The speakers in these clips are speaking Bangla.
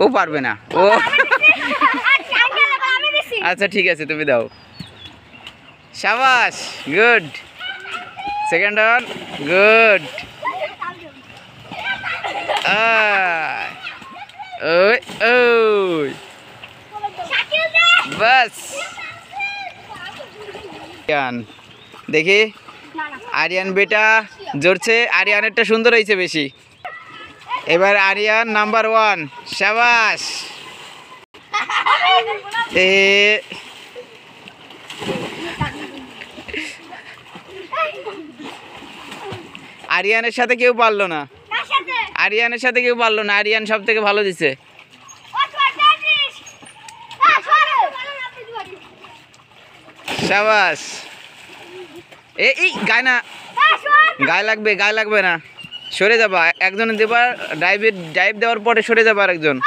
ও পারবে না ও। আচ্ছা ঠিক আছে তুমি দাও। শাবাশ, গুড। Second run, good. ওই ওই বাস। দেখি আরিয়ান বেটা জোরছে, আরিয়ানেরটা সুন্দর হয়েছে বেশি। এবার আরিয়ান নাম্বার 1। শাবাশ। আরিয়ানের সাথে কেউ পারলো না, আরিয়ানের সাথে কেউ পারলো না। আরিয়ান সব থেকে ভালো দিছে। শাবাশ। এই গায় না, গায়ে লাগবে, গায়ে লাগবে না। সরে যাবা, একজন দেবার ডাইভ দেওয়ার পরে সরে যাবা আরেকজন।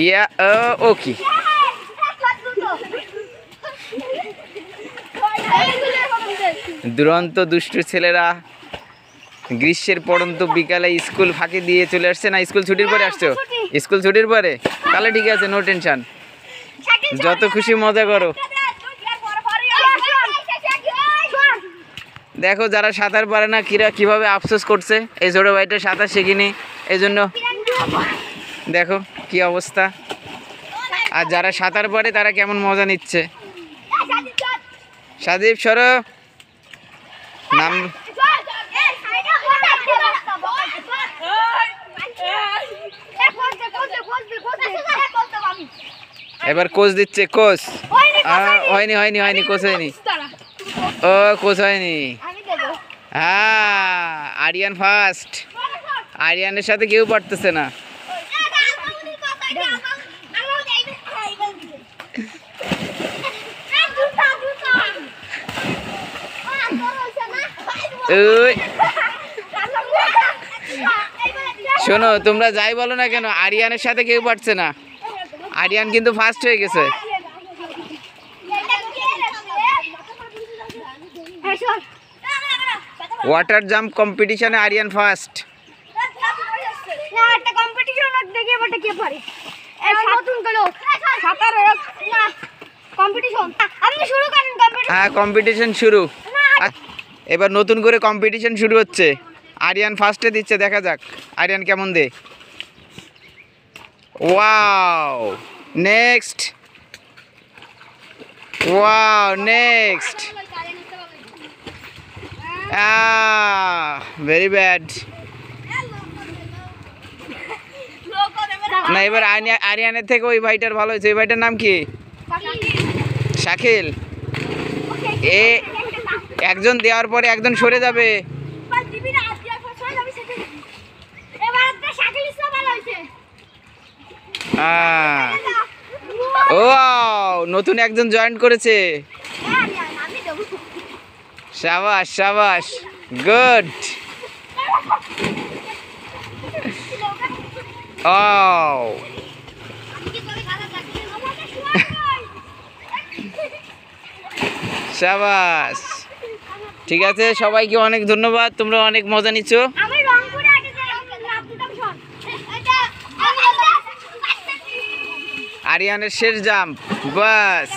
ইয়া ওকে। দুরন্ত দুষ্টু ছেলেরা গ্রীষ্মের পড়ন্ত বিকালে স্কুল ফাঁকি দিয়ে চলে আসছে না? স্কুল ছুটির পরে আসছো? স্কুল ছুটির পরে? তাহলে ঠিক আছে, নো টেনশন, যত খুশি মজা করো। দেখো যারা সাঁতার পারে না কিভাবে আফসোস করছে, এই ছোট ভাইটা সাঁতার শিখিনি এই জন্য। দেখো কি অবস্থা। আর যারা সাঁতার পারে তারা কেমন মজা নিচ্ছে। সাদীপ সরো, নাম। এবার কোচ দিচ্ছে, কোচ হয়নি হয়নি হয়নি, কোচ হয়নি। ও কোচ হয়নি। হ্যাঁ আরিয়ান ফার্স্ট। আরিয়ানের সাথে কেউ পারতেছে না। শোনো তোমরা যাই বলো না কেন, আরিয়ানের সাথে কেউ পারছে না। আরিয়ান কিন্তু ফার্স্ট হয়ে গেছে। ওয়াটার জাম্প কম্পিটিশনে আরিয়ান ফার্স্ট। হ্যাঁ কম্পিটিশন শুরু। এবার নতুন করে কম্পিটিশন শুরু হচ্ছে। আরিয়ান ফার্স্টে দিচ্ছে, দেখা যাক আরিয়ান কেমন দে। Wow next, wow next. Very bad. না এবার আরিয়ানের থেকে ওই ভাইটার ভালো হয়েছে। ওই ভাইটার নাম কি? শাকিল। একজন দেওয়ার পরে একজন সরে যাবে। ও নতুন একজন জয়েন করেছে। শাবাশ শাবাশ, গুড। ও শাবাশ, ঠিক আছে সবাইকে অনেক ধন্যবাদ, তোমরা অনেক মজা নিচ্ছ। আরিয়ানের শেষ জাম্প, বাস।